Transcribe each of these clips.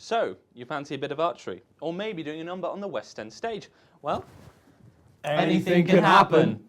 So, you fancy a bit of archery? Or maybe doing a number on the West End stage? Well, anything can happen.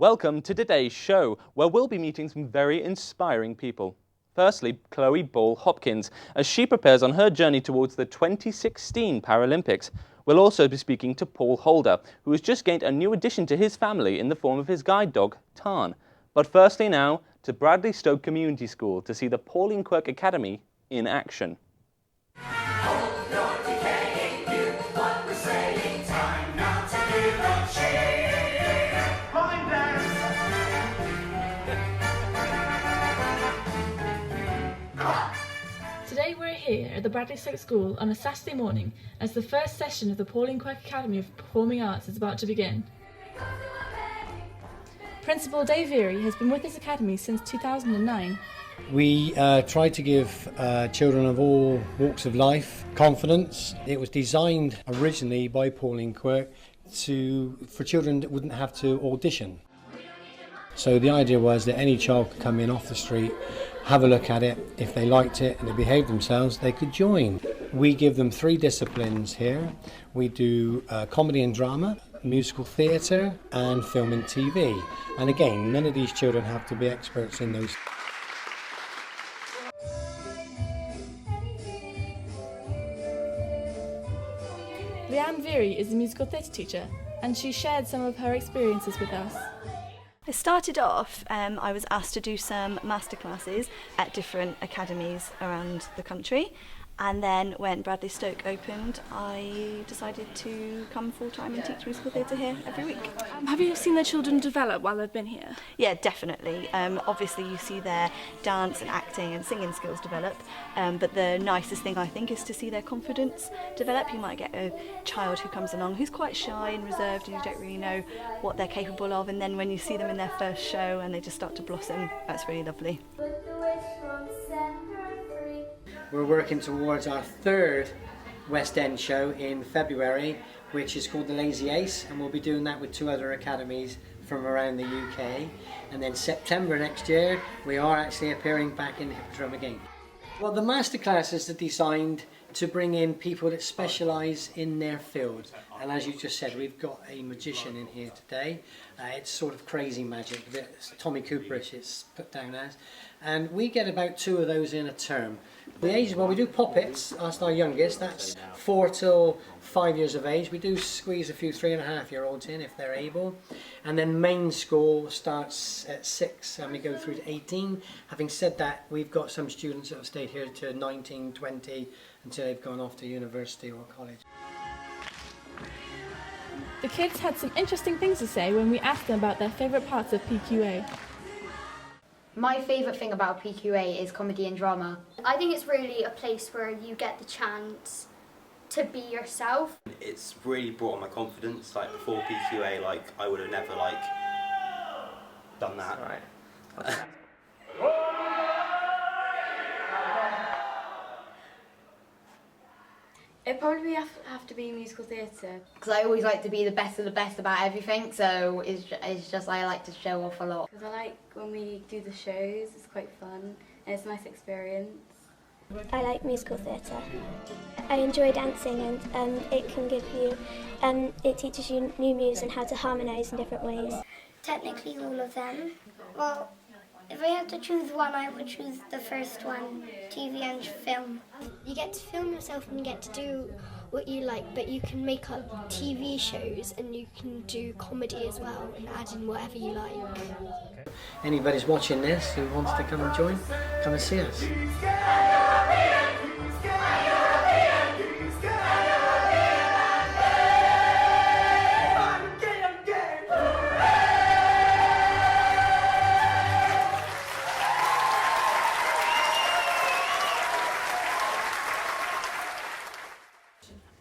welcome to today's show, where we'll be meeting some very inspiring people. Firstly, Chloe Ball-Hopkins, as she prepares on her journey towards the 2016 Paralympics. We'll also be speaking to Paul Holder, who has just gained a new addition to his family in the form of his guide dog, Tarn. But firstly now, to Bradley Stoke Community School to see the Pauline Quirk Academy in action. Today we're here at the Bradley Stoke School on a Saturday morning as the first session of the Pauline Quirk Academy of Performing Arts is about to begin. Principal Dave Veery has been with this academy since 2009. We try to give children of all walks of life confidence. It was designed originally by Pauline Quirk for children that wouldn't have to audition. So the idea was that any child could come in off the street, have a look at it. If they liked it and they behaved themselves, they could join. We give them 3 disciplines here. We do comedy and drama, musical theatre and film and TV. And again, none of these children have to be experts in those. Leanne Veery is a musical theatre teacher and she shared some of her experiences with us. I started off, I was asked to do some masterclasses at different academies around the country, and then when Bradley Stoke opened, I decided to come full-time and teach musical theatre here every week. Have you seen the children develop while they've been here? Yeah, definitely. Obviously you see their dance and acting and singing skills develop, but the nicest thing I think is to see their confidence develop. You might get a child who comes along who's quite shy and reserved and you don't really know what they're capable of, and then when you see them in their first show and they just start to blossom, that's really lovely. We're working towards our 3rd West End show in February, which is called The Lazy Ace, and we'll be doing that with 2 other academies from around the UK. And then September next year, we are actually appearing back in the Hippodrome again. Well, the masterclasses are designed to bring in people that specialise in their field. And as you just said, we've got a magician in here today. It's sort of crazy magic, it's Tommy Cooperish it's put down as. And we get about 2 of those in a term. The age, well, we do poppets, that's our youngest, that's 4 till 5 years of age. We do squeeze a few 3.5-year-olds in if they're able. And then main school starts at 6 and we go through to 18. Having said that, we've got some students that have stayed here to 19, 20 until they've gone off to university or college. The kids had some interesting things to say when we asked them about their favourite parts of PQA. My favourite thing about PQA is comedy and drama. I think it's really a place where you get the chance to be yourself. It's really brought on my confidence. Like before PQA, like I would have never like done that. Right. It'd probably have to be musical theatre. Because I always like to be the best of the best about everything, so it's just I like to show off a lot. Because I like when we do the shows, it's quite fun and it's a nice experience. I like musical theatre. I enjoy dancing and it can give you, it teaches you new moves and how to harmonise in different ways. Technically all of them. Well, if I had to choose one, I would choose the first one, TV and film. You get to film yourself and you get to do what you like, but you can make up TV shows and you can do comedy as well and add in whatever you like. Anybody's watching this who wants to come and join, come and see us.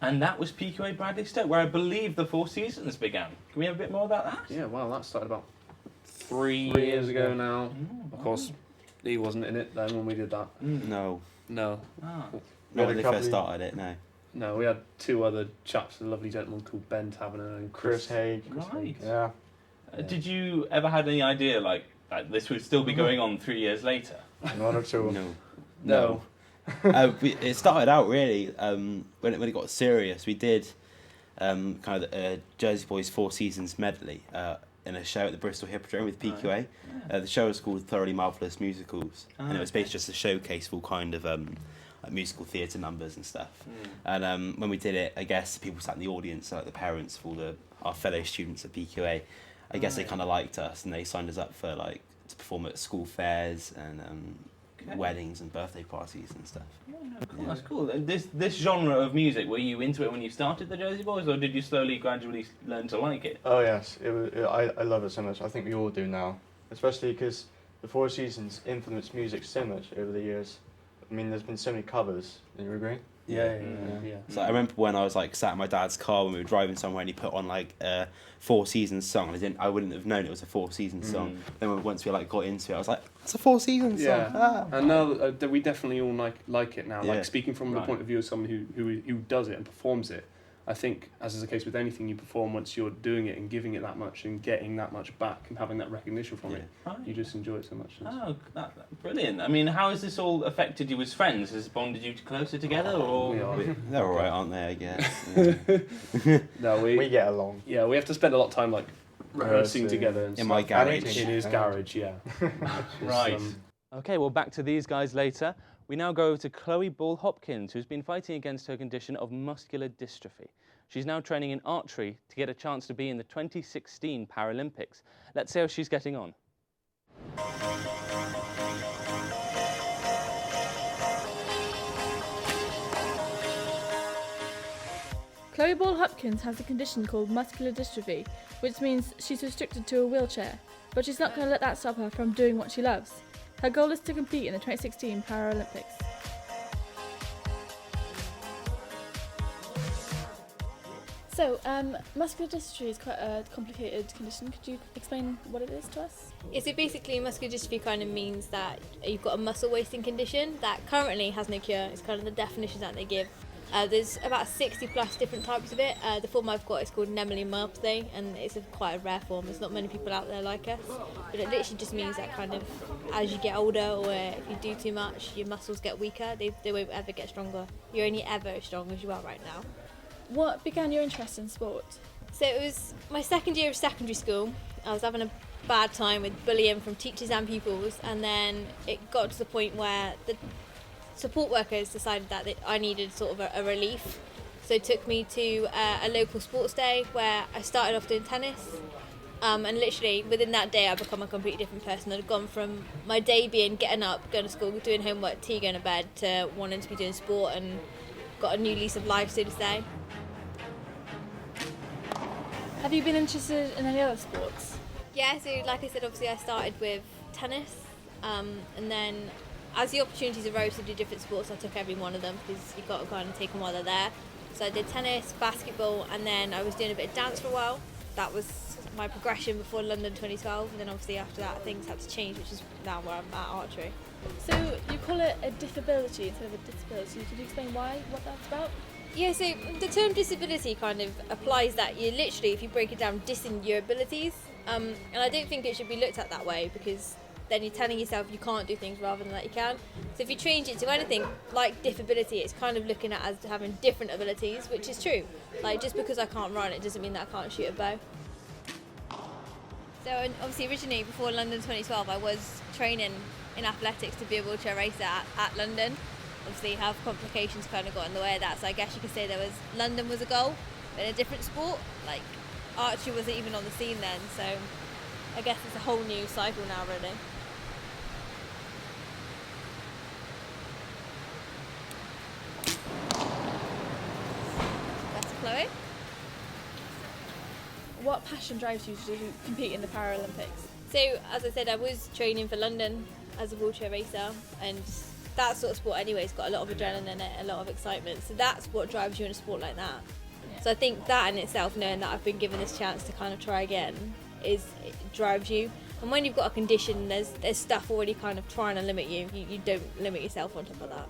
And that was PQA Bradley Stoke, where I believe the Four Seasons began. Can we have a bit more about that? Yeah, well, that started about 3 years ago now. Of course, he wasn't in it then when we did that. No. No. Ah. Not when they first started it, no. No, we had 2 other chaps, a lovely gentleman called Ben Taverner and Chris Haig. Right. Yeah. Did you ever had any idea, like this would still be going on 3 years later? Not at all. No. It started out really when it got serious. We did kind of the Jersey Boys 4 Seasons medley in a show at the Bristol Hippodrome with PQA. The show was called Thoroughly Marvellous Musicals, and it was basically just a showcase for kind of like musical theatre numbers and stuff. And when we did it, I guess people sat in the audience, like the parents of all our fellow students at PQA. I guess they kind of liked us, and they signed us up for like to perform at school fairs and weddings and birthday parties and stuff. Cool, that's cool. And this genre of music, were you into it when you started the Jersey Boys, or did you slowly, gradually learn to like it? Oh yes, I love it so much. I think we all do now, especially because the Four Seasons influenced music so much over the years. I mean, there's been so many covers. Do you agree? Yeah. So I remember when I was like sat in my dad's car when we were driving somewhere, and he put on like a Four Seasons song. I wouldn't have known it was a Four Seasons song. Then once we like got into it, I was like, "That's a Four Seasons song." Yeah, and now we definitely all like it now. Yeah. Like speaking from the point of view of someone who does it and performs it, I think, as is the case with anything you perform, once you're doing it and giving it that much and getting that much back and having that recognition from it, you just enjoy it so much. Oh, brilliant. I mean, how has this all affected you as friends? Has it bonded you closer together? Or They're all right, aren't they, I guess? No, we get along. Yeah, we have to spend a lot of time like rehearsing together. And in my garage. In his garage, yeah. Right. Okay, well, back to these guys later. We now go to Chloe Ball-Hopkins, who's been fighting against her condition of muscular dystrophy. She's now training in archery to get a chance to be in the 2016 Paralympics. Let's see how she's getting on. Chloe Ball-Hopkins has a condition called muscular dystrophy, which means she's restricted to a wheelchair, but she's not going to let that stop her from doing what she loves. Her goal is to compete in the 2016 Paralympics. So, muscular dystrophy is quite a complicated condition. Could you explain what it is to us? Yeah, so basically muscular dystrophy kind of means that you've got a muscle wasting condition that currently has no cure. It's kind of the definition that they give. There's about 60 plus different types of it. The form I've got is called Nemaline myopathy, and it's quite a rare form. There's not many people out there like us. But it literally just means that kind of as you get older, or if you do too much, your muscles get weaker. They won't ever get stronger. You're only ever as strong as you are right now. What began your interest in sport? So it was my second year of secondary school. I was having a bad time with bullying from teachers and pupils, and then it got to the point where the support workers decided that I needed sort of a relief. So it took me to a local sports day where I started off doing tennis, and literally within that day I become a completely different person. I'd gone from my day being getting up, going to school, doing homework, tea, going to bed, to wanting to be doing sport and got a new lease of life, so to say. Have you been interested in any other sports? Yeah, so like I said, obviously I started with tennis, and then as the opportunities arose to do different sports, I took every one of them because you've got to kind of take them while they're there. So I did tennis, basketball, and then I was doing a bit of dance for a while. That was my progression before London 2012, and then obviously after that things had to change, which is now where I'm at, archery. So you call it a disability instead of a disability. Could you explain what that's about? Yeah, so the term disability kind of applies that you're literally, if you break it down, dissing your abilities. And I don't think it should be looked at that way, because then you're telling yourself you can't do things rather than that you can. So if you change it to anything like disability, it's kind of looking at as having different abilities, which is true. Like, just because I can't run, it doesn't mean that I can't shoot a bow. So obviously originally before London 2012, I was training in athletics to be a wheelchair racer at London. Obviously health complications kind of got in the way of that, so I guess you could say London was a goal, but in a different sport. Like archery wasn't even on the scene then, so I guess it's a whole new cycle now, really. That's Chloe. What passion drives you to compete in the Paralympics? So, as I said, I was training for London as a wheelchair racer, and that sort of sport anyway has got a lot of adrenaline in it, a lot of excitement. So that's what drives you in a sport like that. So I think that in itself, knowing that I've been given this chance to kind of try again, it drives you. And when you've got a condition, there's stuff already kind of trying to limit you. You don't limit yourself on top of that.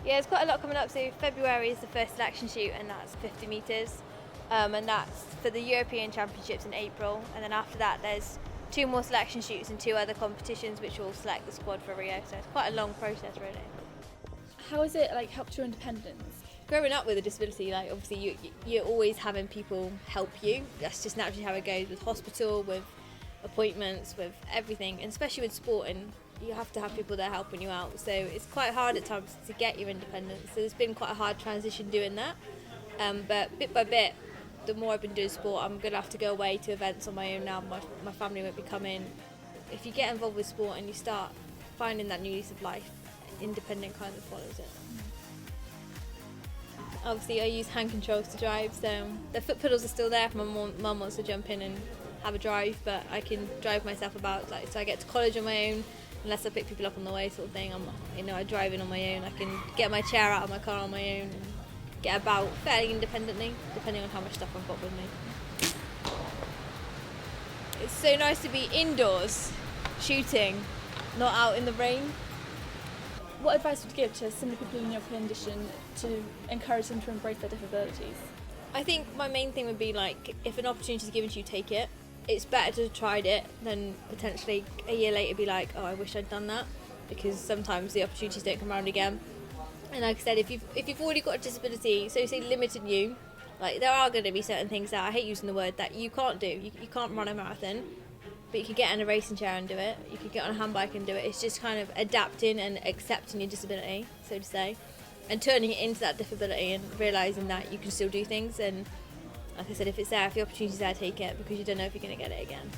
Yeah, there's quite a lot coming up. So February is the first selection shoot, and that's 50 metres. And that's for the European Championships in April. And then after that, there's 2 more selection shoots and 2 other competitions, which will select the squad for Rio. So it's quite a long process, really. How has it helped your independence? Growing up with a disability, obviously you're always having people help you. That's just naturally how it goes with hospital, with appointments, with everything, and especially with sporting. You have to have people there helping you out. So it's quite hard at times to get your independence. So there's been quite a hard transition doing that. But bit by bit, the more I've been doing sport, I'm going to have to go away to events on my own now. My family won't be coming. If you get involved with sport and you start finding that new lease of life, independent kind of follows it. Obviously I use hand controls to drive, so the foot pedals are still there if my mum wants to jump in and have a drive, but I can drive myself about. So I get to college on my own, unless I pick people up on the way sort of thing. I drive in on my own. I can get my chair out of my car on my own and get about fairly independently, depending on how much stuff I've got with me. It's so nice to be indoors shooting, not out in the rain. What advice would you give to similar people in your condition to encourage them to embrace their disabilities? I think my main thing would be if an opportunity is given to you, take it. It's better to have tried it than potentially a year later be like, oh, I wish I'd done that, because sometimes the opportunities don't come around again. And like I said, if you've already got a disability, so say limited you, there are going to be certain things that I hate using the word that you can't do. You can't run a marathon, but you could get in a racing chair and do it. You could get on a handbike and do it. It's just kind of adapting and accepting your disability, so to say, and turning it into that disability and realising that you can still do things. And like I said, if it's there, if the opportunity's there, take it, because you don't know if you're going to get it again.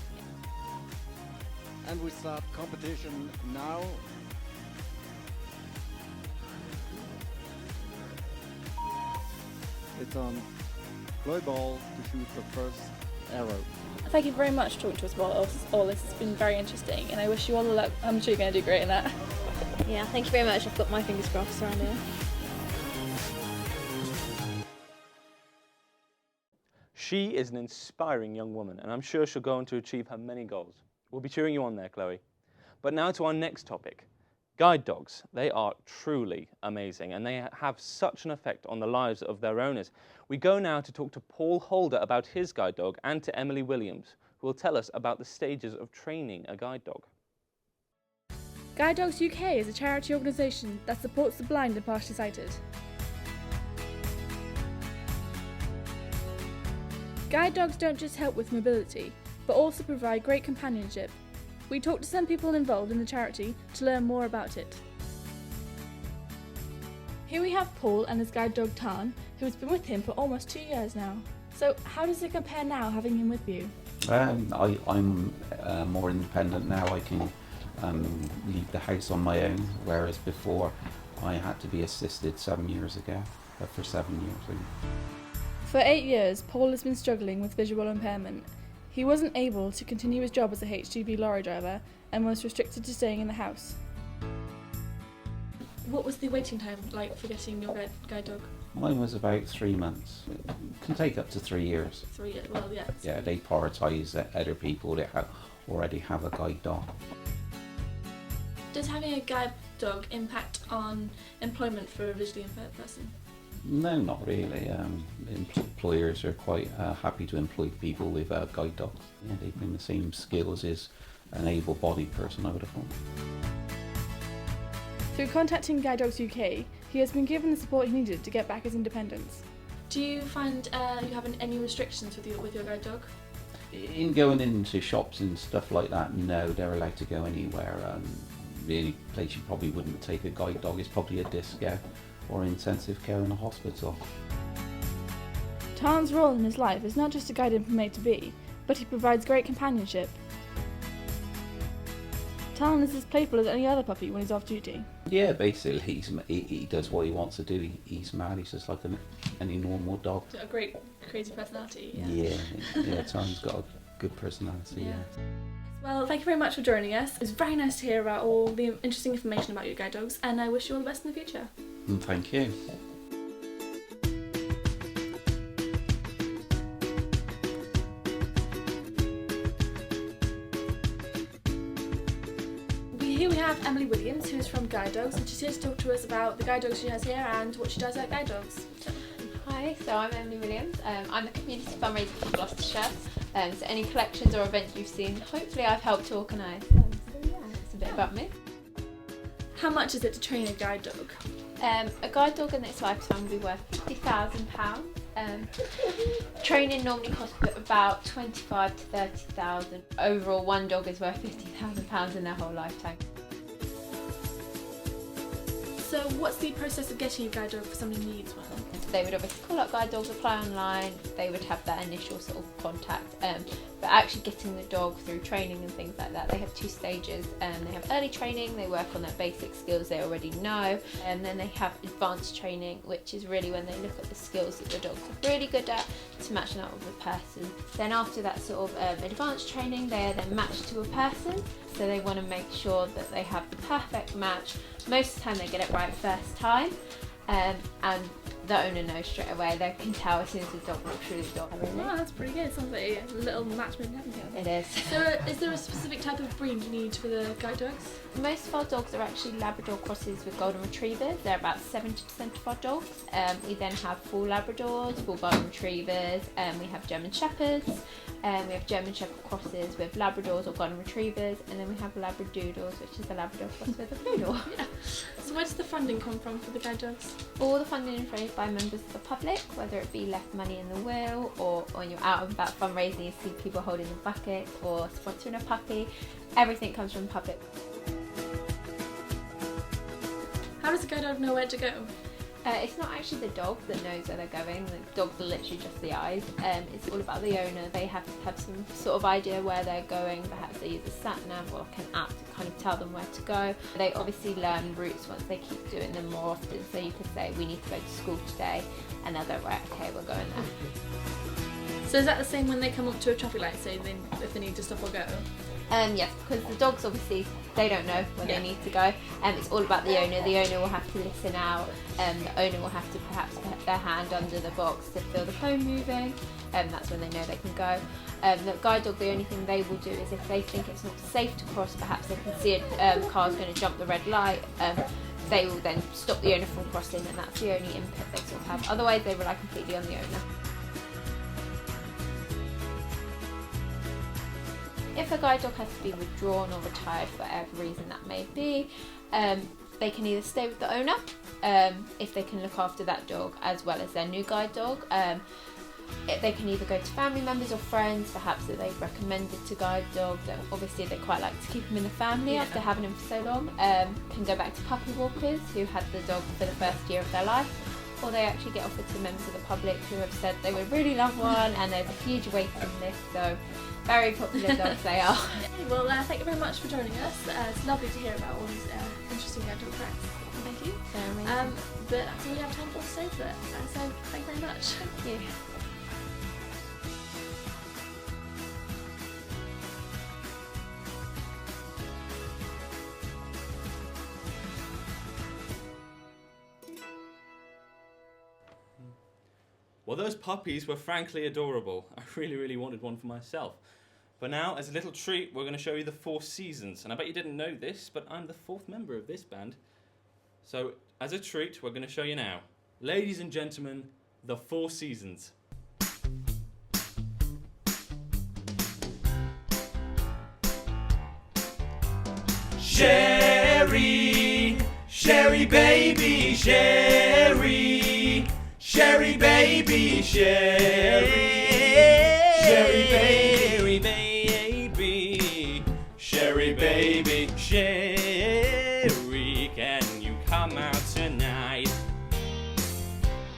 And we start competition now. It's on Chloe Ball to shoot the first arrow. Thank you very much for talking to us about all this. It's been very interesting, and I wish you all the luck. I'm sure you're going to do great in that. Yeah, thank you very much. I've got my fingers crossed around here. She is an inspiring young woman, and I'm sure she'll go on to achieve her many goals. We'll be cheering you on there, Chloe. But now to our next topic. Guide dogs. They are truly amazing, and they have such an effect on the lives of their owners. We go now to talk to Paul Holder about his guide dog, and to Emily Williams, who will tell us about the stages of training a guide dog. Guide Dogs UK is a charity organisation that supports the blind and partially sighted. Guide dogs don't just help with mobility, but also provide great companionship. We talked to some people involved in the charity to learn more about it. Here we have Paul and his guide dog Tan, who has been with him for almost 2 years now. So how does it compare now having him with you? I'm more independent now. I can leave the house on my own, whereas before I had to be assisted 7 years ago, for 7 years. For 8 years, Paul has been struggling with visual impairment. He wasn't able to continue his job as a HGV lorry driver and was restricted to staying in the house. What was the waiting time like for getting your guide dog? Mine was about 3 months. It can take up to 3 years. 3 years, well, yeah. Yeah, they prioritise other people that already have a guide dog. Does having a guide dog impact on employment for a visually impaired person? No, not really. Employers are quite happy to employ people with guide dogs. Yeah, they bring the same skills as an able-bodied person, I would have thought. Through contacting Guide Dogs UK, he has been given the support he needed to get back his independence. Do you find you have any restrictions with your guide dog? In going into shops and stuff like that, no, they're allowed to go anywhere. The only place you probably wouldn't take a guide dog is probably a disco or intensive care in a hospital. Tan's role in his life is not just to guide him from A to B, but he provides great companionship. Tan is as playful as any other puppy when he's off duty. Yeah, basically he does what he wants to do. He's mad, he's just like any normal dog. A great, crazy personality. Yeah, Tan's got a good personality, yeah. Well, thank you very much for joining us. It was very nice to hear about all the interesting information about your guide dogs, and I wish you all the best in the future. Thank you. Here we have Emily Williams, who is from Guide Dogs, and she's here to talk to us about the guide dogs she has here and what she does at Guide Dogs. Hi, so I'm Emily Williams. I'm the community fundraiser for Gloucestershire. So any collections or events you've seen, hopefully I've helped to organise. So yeah, it's a bit about me. How much is it to train a guide dog? A guide dog in its lifetime will be worth £50,000. Training normally costs about 25 to 30,000. Overall, one dog is worth £50,000 in their whole lifetime. So what's the process of getting a guide dog for somebody who needs one? They would obviously call up Guide Dogs, apply online, they would have that initial sort of contact, but actually getting the dog through training and things like that, they have 2 stages. They have early training, they work on their basic skills they already know, and then they have advanced training, which is really when they look at the skills that the dogs are really good at to match them up with the person. Then after that sort of advanced training, they are then matched to a person, so they want to make sure that they have the perfect match. Most of the time they get it right first time, and the owner knows straight away. They can tell as soon as the dog walks through the door. Wow, that's pretty good. Sounds like a little match made in heaven here. It is. So is there a specific type of breed you need for the guide dogs? Most of our dogs are actually Labrador crosses with Golden Retrievers. They're about 70% of our dogs. We then have full Labradors, full Golden Retrievers, we have German Shepherds, we have German Shepherd crosses with Labradors or Golden Retrievers, and then we have Labradoodles, which is a Labrador cross with a poodle. Yeah. So where does the funding come from for the guide dogs? All the funding is raised by members of the public, whether it be left money in the will, or when you're out and about fundraising, you see people holding a bucket or sponsoring a puppy. Everything comes from the public. How does a guide dog know where to go? It's not actually the dog that knows where they're going. The dogs are literally just the eyes. It's all about the owner. They have to have some sort of idea where they're going. Perhaps they use a sat-nav or like an app to kind of tell them where to go. They obviously learn routes once they keep doing them more often. So you could say, we need to go to school today, and they'll go, right, okay, we're going there. So is that the same when they come up to a traffic light, say if they need to stop or go? Yes, because the dogs obviously, they don't know where they need to go. It's all about the owner. The owner will have to listen out. The owner will have to perhaps put their hand under the box to feel the phone moving. That's when they know they can go. The guide dog, the only thing they will do is if they think it's not safe to cross, perhaps they can see a car's going to jump the red light, they will then stop the owner from crossing, and that's the only input they sort of have. Otherwise, they rely completely on the owner. If a guide dog has to be withdrawn or retired for whatever reason that may be, they can either stay with the owner, if they can look after that dog as well as their new guide dog. They can either go to family members or friends, perhaps that they've recommended to guide dog, that obviously they quite like to keep them in the family after having them for so long. Can go back to puppy walkers who had the dog for the first year of their life, or they actually get offered to members of the public who have said they would really love one, and there's a huge waiting list, so very popular dogs they are. Well, thank you very much for joining us. It's lovely to hear about all these interesting guide dog facts. Thank you. But that's all we have time for today for it. So thank you very much. Thank you. Well, those puppies were frankly adorable. I really wanted one for myself. But now, as a little treat, we're going to show you the 4 seasons. And I bet you didn't know this, but I'm the 4th member of this band. So, as a treat, we're going to show you now. Ladies and gentlemen, the 4 seasons. Sherry, Sherry baby, Sherry, Sherry baby, Sherry, Sherry baby, baby, Sherry baby, Sherry, can you come out tonight?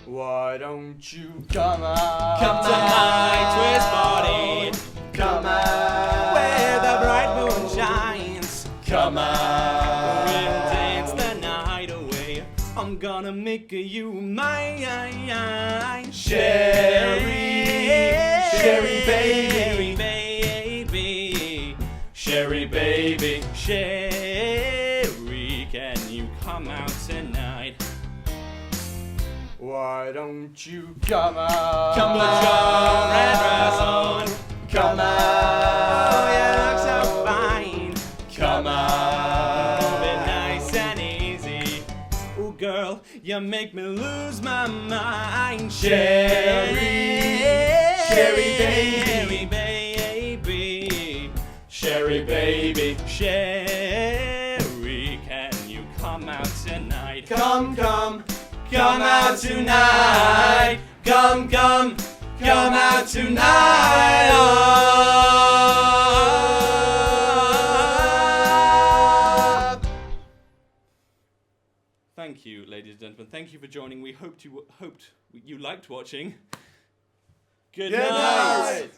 Why don't you come out? Come tonight to his party. Come out where the bright moon shines. Come out and dance the night away. I'm gonna make you mine. Sherry, Sherry baby, baby, Sherry. baby. Sherry, can you come out tonight? Why don't you come out? Come put your red dress on. Come out. Oh, you look so fine. Come out. Move it nice and easy. Oh, girl, you make me lose my mind. Sherry, Sherry baby. Sherry baby. Sherry, can you come out tonight? Come out tonight. Come out tonight. Oh. Thank you, ladies and gentlemen. Thank you for joining. We hoped you liked watching. Good night.